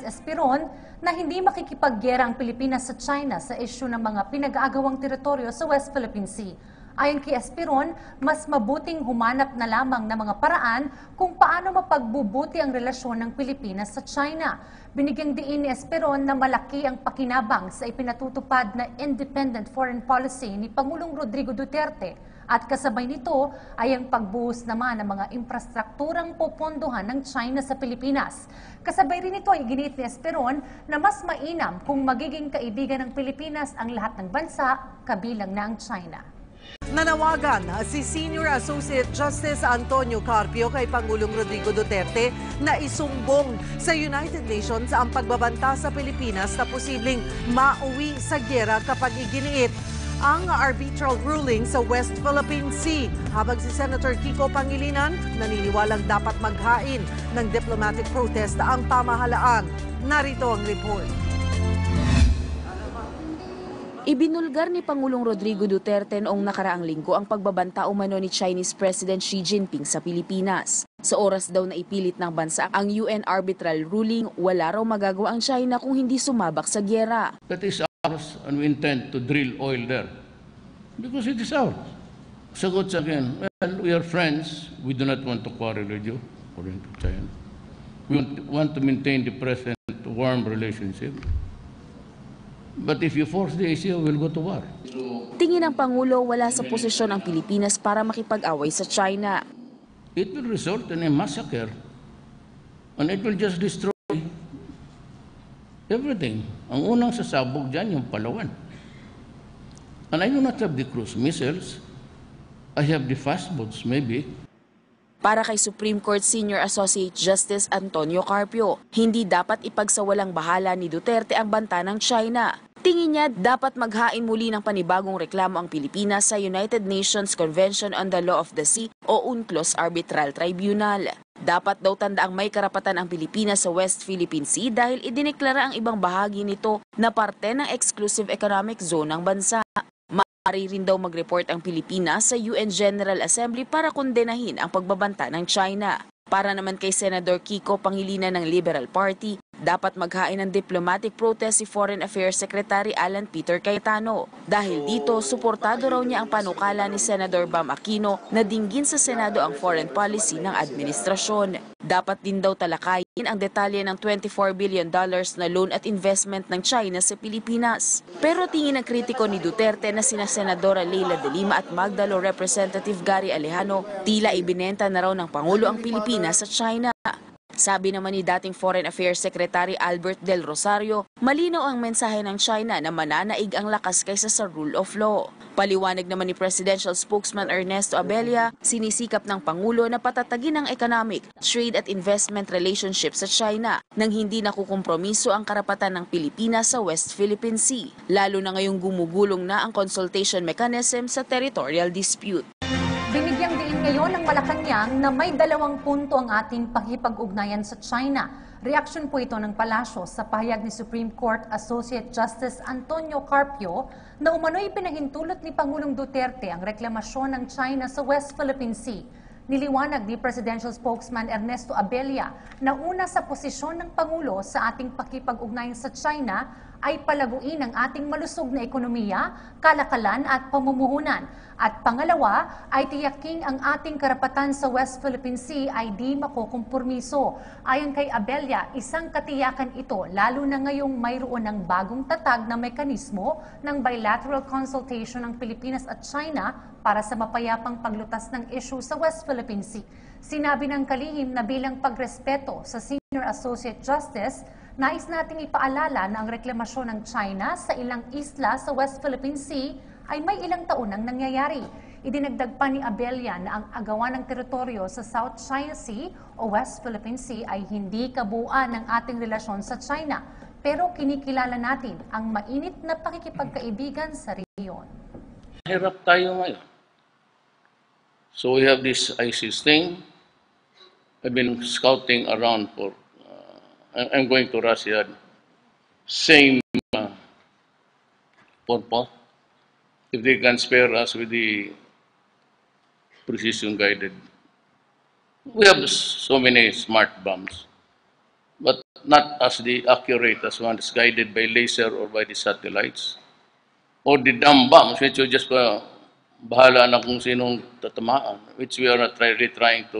Esperon na hindi makikipaggera ang Pilipinas sa China sa isyu ng mga pinag-aagawang teritoryo sa West Philippine Sea. Ayon kay Esperon, mas mabuting humanap na lamang ng mga paraan kung paano mapagbubuti ang relasyon ng Pilipinas sa China. Binigyang diin ni Esperon na malaki ang pakinabang sa ipinatutupad na independent foreign policy ni Pangulong Rodrigo Duterte at kasabay nito ay ang pagbuhos naman ng mga infrastrukturang popondohan ng China sa Pilipinas. Kasabay rin ito ay ginit ni Esperon na mas mainam kung magiging kaibigan ng Pilipinas ang lahat ng bansa, kabilang na ang China. Nanawagan si Senior Associate Justice Antonio Carpio kay Pangulong Rodrigo Duterte na isumbong sa United Nations ang pagbabanta sa Pilipinas na posibleng mauwi sa giyera kapag iginiit ang arbitral ruling sa West Philippine Sea. Habang si Senator Kiko Pangilinan naniniwalang dapat maghain ng diplomatic protest ang pamahalaan. Narito ang report. Ibinulgar ni Pangulong Rodrigo Duterte noong nakaraang linggo ang pagbabanta umano ni Chinese President Xi Jinping sa Pilipinas. Sa oras daw na ipilit ng bansa ang UN arbitral ruling, wala raw magagawa ang China kung hindi sumabak sa giyera. That is ours and we intend to drill oil there because it is ours. Sagot sa akin, well, we are friends. We do not want to quarrel with you, according to China. We want to maintain the present warm relationship. But if you force the issue, we'll go to war. Tingin ng Pangulo, wala sa posisyon ang Pilipinas para makipag-away sa China. It will result in a massacre and it will just destroy everything. Ang unang sasabog dyan, yung Palawan. And I do not have the cruise missiles. I have the fast boats, maybe. Para kay Supreme Court Senior Associate Justice Antonio Carpio, hindi dapat ipagsawalang bahala ni Duterte ang banta ng China. Tingin niya dapat maghain muli ng panibagong reklamo ang Pilipinas sa United Nations Convention on the Law of the Sea o UNCLOS Arbitral Tribunal. Dapat daw tandaang may karapatan ang Pilipinas sa West Philippine Sea dahil idineklara ang ibang bahagi nito na parte ng exclusive economic zone ng bansa. Maaari rin daw mag-report ang Pilipinas sa UN General Assembly para kondenahin ang pagbabanta ng China. Para naman kay Senador Kiko Pangilinan ng Liberal Party, dapat maghain ng diplomatic protest si Foreign Affairs Secretary Alan Peter Cayetano. Dahil dito, suportado raw niya ang panukala ni Senador Bam Aquino na dinggin sa Senado ang foreign policy ng administrasyon. Dapat din daw talakayin ang detalye ng $24 billion na loan at investment ng China sa Pilipinas. Pero tingin ng kritiko ni Duterte na sina Senadora Leila de Lima at Magdalo Representative Gary Alejano, tila ibinenta na raw ng Pangulo ang Pilipinas sa China. Sabi naman ni dating Foreign Affairs Secretary Albert Del Rosario, malinaw ang mensahe ng China na mananaig ang lakas kaysa sa rule of law. Paliwanag naman ni Presidential Spokesman Ernesto Abella, sinisikap ng Pangulo na patatagin ang economic, trade at investment relationship sa China nang hindi nakukompromiso ang karapatan ng Pilipinas sa West Philippine Sea, lalo na ngayong gumugulong na ang consultation mechanism sa territorial dispute. Binigyang diin ngayon ng Malacanang na may 2 punto ang ating pakikipag-ugnayan sa China. Reaksyon po ito ng palasyo sa pahayag ni Supreme Court Associate Justice Antonio Carpio na umano'y pinahintulot ni Pangulong Duterte ang reklamasyon ng China sa West Philippine Sea. Niliwanag ni Presidential Spokesman Ernesto Abella na una sa posisyon ng Pangulo sa ating pakikipag-ugnayan sa China ay palaguin ang ating malusog na ekonomiya, kalakalan at pamumuhunan. At pangalawa ay tiyaking ang ating karapatan sa West Philippine Sea ay di makukompormiso. Ayon kay Abella, isang katiyakan ito lalo na ngayong mayroon ng bagong tatag na mekanismo ng bilateral consultation ng Pilipinas at China para sa mapayapang paglutas ng issue sa West Philippine Sea. Sinabi ng kalihim na bilang pagrespeto sa Senior Associate Justice, nais nating ipaalala na ang reklamasyon ng China sa ilang isla sa West Philippine Sea ay may ilang taon nang nangyayari. Idinagdag pa ni Abella na ang agawan ng teritoryo sa South China Sea o West Philippine Sea ay hindi kabuuan ng ating relasyon sa China, pero kinikilala natin ang mainit na pakikipagkaibigan sa rehiyon. Hirap tayo ngayon. So we have this ISIS thing. I've been scouting around for I'm going to Russia. Same purpose. If they can spare us with the precision guided. We have so many smart bombs. but not as the accurate as one is guided by laser or by the satellites. Or the dumb bombs, which you just bahala na kung sinong tatamaan, which we are not really trying to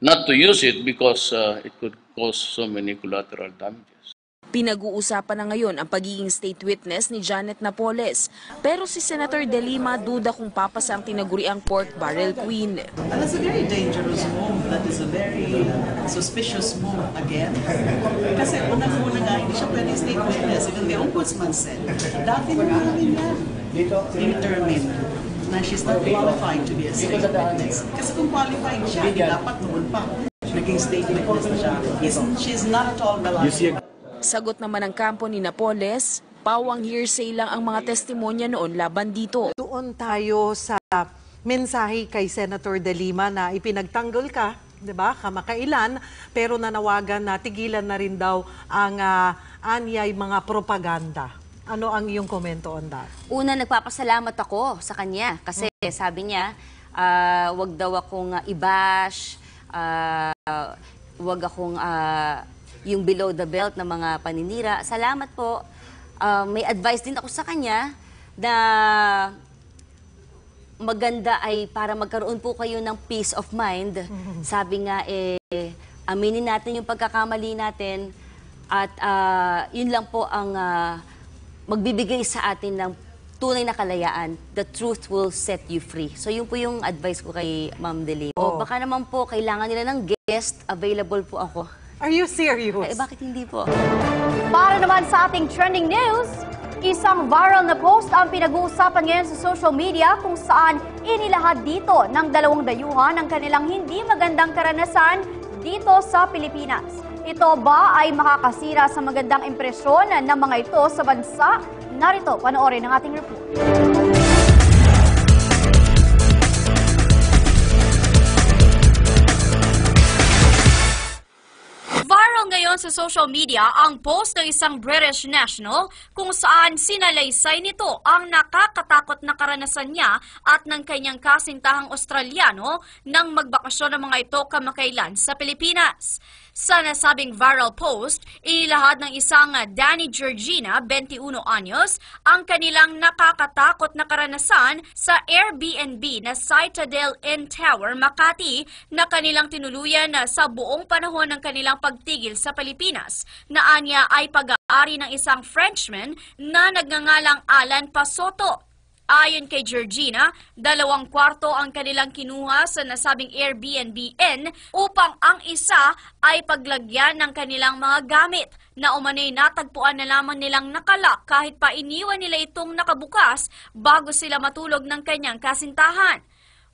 not to use it because it could cause so many collateral damages. Pinag-uusapan na ngayon ang pagiging state witness ni Janet Napoles. Pero si Senator De Lima duda kung papasa ang tinaguriang pork barrel queen. And that's a very dangerous move. That is a very suspicious move again. Kasi unang-una nga, hindi siya pwedeng state witness. Even the ombudsman said, dati na namin yan determined na she's not qualified to be a state witness. Kasi kung qualified siya, dapat noon pa naging state witness na siya. She's not at all reliable. Sagot naman ng kampo ni Napoles, pawang hearsay lang ang mga testimonya noon laban dito. Doon tayo sa mensahe kay Senator De Lima na ipinagtanggol ka, 'di ba? Kamakailan, pero nanawagan na tigilan na rin daw ang anyay mga propaganda. Ano ang iyong komento on that? Una, nagpapasalamat ako sa kanya kasi sabi niya, wag daw akong i-bash, wag akong yung below the belt na mga paninira. Salamat po. May advice din ako sa kanya na maganda ay para magkaroon po kayo ng peace of mind. Sabi nga, aminin natin yung pagkakamali natin at yun lang po ang magbibigay sa atin ng tunay na kalayaan. The truth will set you free. So yun po yung advice ko kay Ma'am De Lima. O baka naman po kailangan nila ng guest, available po ako. Are you serious? Bakit hindi po? Para naman sa ating trending news, isang viral na post ang pinag-uusapan ngayon sa social media kung saan inilahad dito ng dalawang dayuhan ang kanilang hindi magandang karanasan dito sa Pilipinas. Ito ba ay makakasira sa magandang impresyon ng mga ito sa bansa? Narito, panoorin ang ating report. Viral ngayon sa social media ang post ng isang British national kung saan sinalaysay nito ang nakakatakot na karanasan niya at ng kanyang kasintahang Australiano nang magbakasyon ng mga ito kamakailan sa Pilipinas. Sa nasabing viral post, inilahad ng isang Danny Georgina, 21 anyos, ang kanilang nakakatakot na karanasan sa Airbnb na Citadel Inn Tower, Makati, na kanilang tinuluyan sa buong panahon ng kanilang pagtigil sa Pilipinas, na anya ay pag-aari ng isang Frenchman na nagngangalang Alan Pasoto. Ayon kay Georgina, 2 kwarto ang kanilang kinuha sa nasabing Airbnb Inn upang ang isa ay paglagyan ng kanilang mga gamit na umano'y natagpuan na lamang nilang nakalak kahit pa iniwan nila itong nakabukas bago sila matulog ng kanyang kasintahan.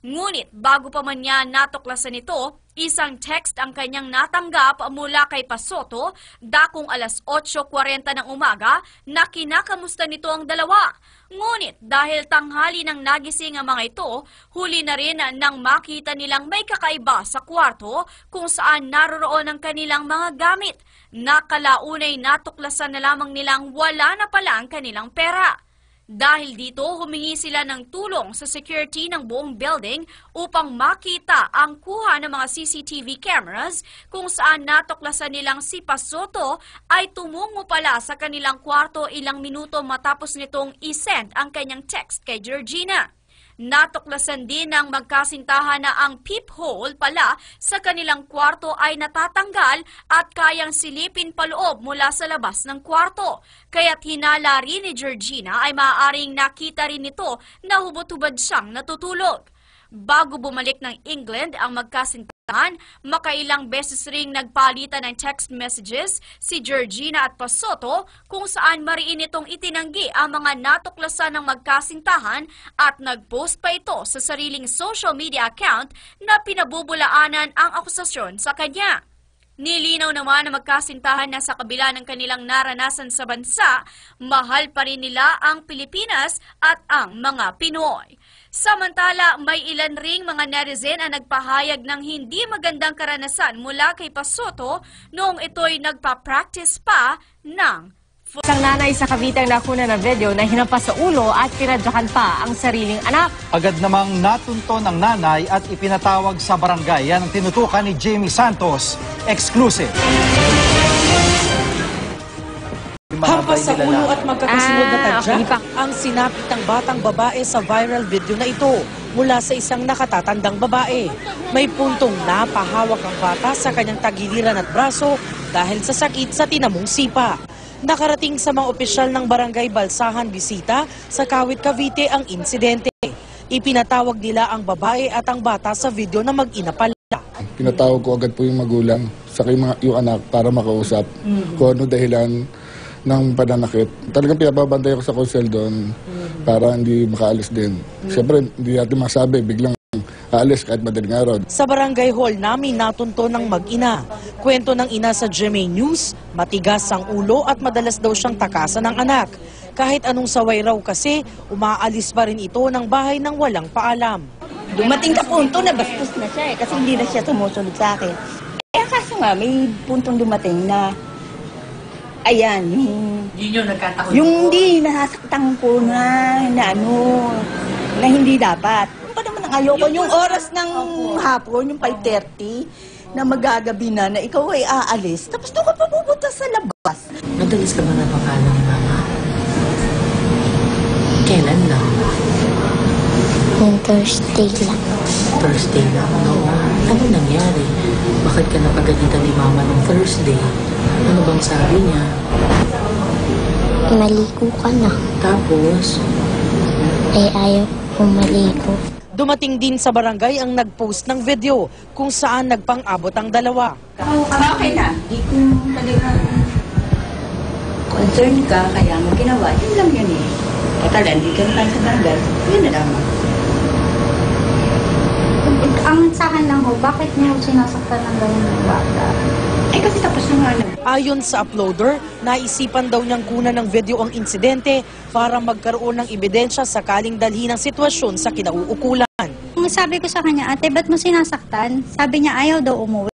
Ngunit bago pa man niya natuklasan ito, isang text ang kanyang natanggap mula kay Pasoto dakong alas 8:40 ng umaga na kinakamusta nito ang dalawa. Ngunit dahil tanghali nang nagising ang mga ito, huli na rin nang makita nilang may kakaiba sa kwarto kung saan naroroon ang kanilang mga gamit. Nakalaunay natuklasan na lamang nilang wala na pala ang kanilang pera. Dahil dito, humingi sila ng tulong sa security ng buong building upang makita ang kuha ng mga CCTV cameras kung saan natuklasan nilang si Pasoto ay tumungo pala sa kanilang kwarto ilang minuto matapos nitong isend ang kanyang text kay Georgina. Natuklasan din ng magkasintahan na ang peephole pala sa kanilang kwarto ay natatanggal at kayang silipin paloob mula sa labas ng kwarto. Kaya't hinala rin ni Georgina ay maaaring nakita rin nito na hubot-hubad siyang natutulog. Bago bumalik ng England ang magkasintahan, makailang beses ring nagpalitan ng text messages si Georgina at Pasoto kung saan mariin itong itinanggi ang mga natuklasan ng magkasintahan at nagpost pa ito sa sariling social media account na pinabubulaanan ang akusasyon sa kanya. Nilinaw naman na magkasintahan na sa kabila ng kanilang naranasan sa bansa, mahal pa rin nila ang Pilipinas at ang mga Pinoy. Samantala, may ilan ring mga netizen ang nagpahayag ng hindi magandang karanasan mula kay Pasoto noong ito'y nagpa-practice pa ng Isang nanay sa Cavite ang nakuna ng video na hinampas sa ulo at pinadyakan pa ang sariling anak. Agad namang natunto ng nanay at ipinatawag sa barangay. Yan ang tinutukan ni Jamie Santos. Exclusive. Hampas sa ulo at magkakasunod na tadyak ang sinapit ng batang babae sa viral video na ito mula sa isang nakatatandang babae. May puntong napahawak ang bata sa kanyang tagiliran at braso dahil sa sakit sa tinamong sipa. Nakarating sa mga opisyal ng Barangay Balsahan Bisita sa Kawit, Cavite ang insidente. Ipinatawag nila ang babae at ang bata sa video na mag-ina pala. Pinatawag ko agad po yung magulang sa yung anak para makausap kung ano dahilan ng pananakit. Talagang pinababantay ako sa council doon para hindi makaalis din. Siyempre, hindi natin masabi, biglang aalis kahit madaling araw. Sa barangay hall namin natunto ng mag-ina. Kwento ng ina sa GMA News, matigas ang ulo at madalas daw siyang takasan ng anak. Kahit anong saway raw kasi, umaalis pa rin ito ng bahay nang walang paalam. Dumating sa punto na bastos na siya kasi hindi na siya sumusunod sa akin. Kaya kaso nga, may puntong dumating na ayan, yung nagkataon yung hindi nasasaktan ko na hindi dapat. Pa naman ang ayoko, yung oras ng hapon, yung 5:30, na magagabi na ikaw ay aalis, tapos doon ka pa pupunta sa labas. Nadalis ka ba na pakala ni Mama? Kailan lang? Yung Thursday lang. Thursday lang? Oo. Ano nangyari? Bakit ka napagalitan ni Mama nung Thursday? Ano bang sabi niya? Maligo ka na. Tapos? Ayaw kong maligo. Dumating din sa barangay ang nag-post ng video kung saan nagpang-abot ang dalawa. Okay na, di ko talagang concern ka, kaya mo ginawa. Yun lang yun eh. Kaya hindi ka na sa barangay, yun na lang. Ang sa akin lang ho, bakit niyo sinasaktan ng ganyan ng bata? Ay kasi tapos na nga lang. Ayon sa uploader, naisipan daw niyang kunan ng video ang insidente para magkaroon ng ebidensya sakaling dalhin ang sitwasyon sa kinauukulan. Sabi ko sa kanya, ate, ba't mo sinasaktan? Sabi niya, ayaw daw umuwi.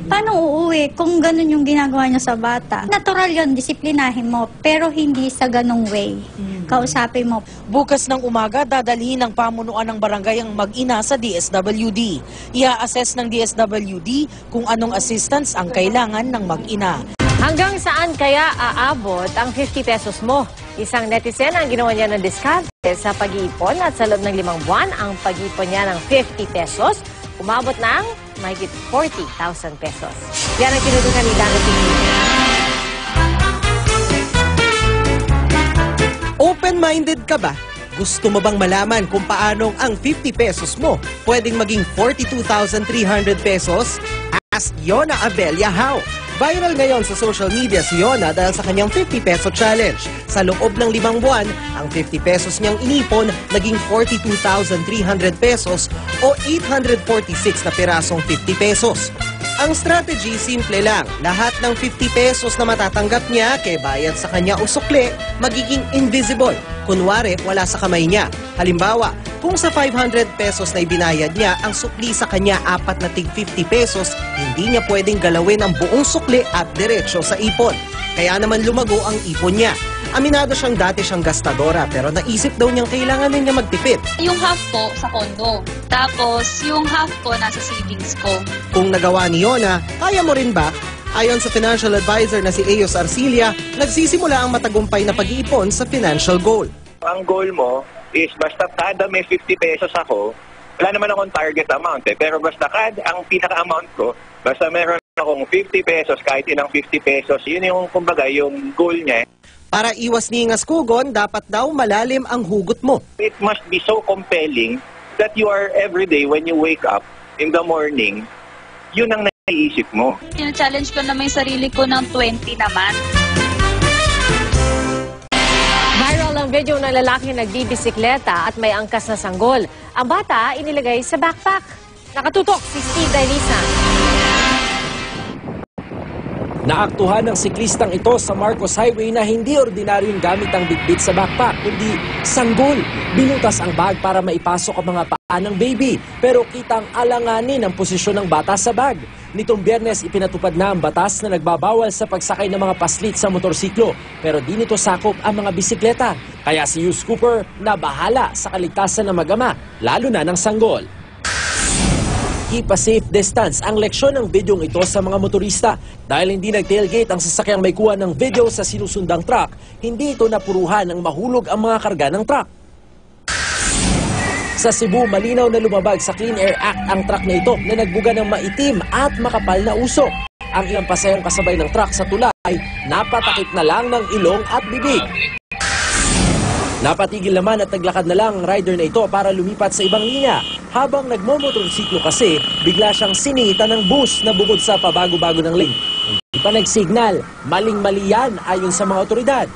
Paano uuwi kung ganun yung ginagawa niya sa bata? Natural yun, disiplinahin mo, pero hindi sa ganung way. Kausapin mo. Bukas ng umaga, dadalhin ng pamunuan ng barangay ang mag-ina sa DSWD. Ia-assess ng DSWD kung anong assistance ang kailangan ng mag-ina. Hanggang saan kaya aabot ang 50 pesos mo? Isang netizen ang ginawa niya ng diskarte sa pag-iipon at sa loob ng 5 buwan ang pag-iipon niya ng 50 pesos, umabot ng mahigit 40,000 pesos. Yan ang tinutukan ni Dano TV. Open-minded ka ba? Gusto mo bang malaman kung paanong ang 50 pesos mo pwedeng maging 42,300 pesos? Ask Yona Abella how. Viral ngayon sa social media si Yona dahil sa kanyang 50 peso challenge. Sa loob ng 5 buwan, ang 50 pesos niyang inipon naging 42,300 pesos o 846 na pirasong 50 pesos. Ang strategy, simple lang. Lahat ng 50 pesos na matatanggap niya kay bayad sa kanya o sukle, magiging invisible. Kunwari, wala sa kamay niya. Halimbawa, kung sa 500 pesos na ibinayad niya, ang sukli sa kanya 4 na tig 50 pesos, hindi niya pwedeng galawin ang buong sukli at diretsyo sa ipon. Kaya naman lumago ang ipon niya. Aminado siyang dati siyang gastadora pero naisip daw niyang kailangan niya magtipid. Yung half ko sa kondo, tapos yung half ko nasa savings ko. Kung nagawa ni Yona, kaya mo rin ba? Ayon sa financial advisor na si Eos Arcilia, nagsisimula ang matagumpay na pag-iipon sa financial goal. Ang goal mo is basta kada may 50 pesos ako, wala naman akong target amount pero basta kada ang pinaka-amount ko, basta meron akong 50 pesos, kahit ilang 50 pesos, yun yung kumbaga yung goal niya. Para iwas ningas-kugon, dapat daw malalim ang hugot mo. It must be so compelling that you are everyday when you wake up in the morning, yun ang naiisip mo. Tina-challenge ko naman yung sarili ko ng 20 naman. Viral ang video ng lalaking nagbibisikleta at may angkas na sanggol. Ang bata inilagay sa backpack. Nakatutok si Steve Dailisa. Naaktuhan ng siklistang ito sa Marcos Highway na hindi ordinaryong gamit ang bitbit sa backpack, kundi sanggol. Binutas ang bag para maipasok ang mga paa ng baby, pero kitang alanganin ang posisyon ng bata sa bag. Nitong Biyernes, ipinatupad na ang batas na nagbabawal sa pagsakay ng mga paslit sa motorsiklo, pero di nito sakop ang mga bisikleta. Kaya si Yus Cooper na bahala sa kaligtasan ng mag-ama, lalo na ng sanggol. Keep a safe distance ang leksyon ng bidyong ito sa mga motorista. Dahil hindi nag-tailgate ang sasakyang may kuha ng video sa sinusundang truck, hindi ito napuruhan ng mahulog ang mga karga ng truck. Sa Cebu, malinaw na lumabag sa Clean Air Act ang truck na ito na nagbuga ng maitim at makapal na usok. Ang ilang pasayong kasabay ng truck sa tulay, napatakip na lang ng ilong at bibig. Napatigil naman at naglakad na lang ang rider na ito para lumipat sa ibang linya. Habang nagmomotorsiklo kasi, bigla siyang sinita ng bus na bukod sa pabago-bago ng lane. Hindi pa nagsignal, maling-mali yan ayon sa mga otoridad.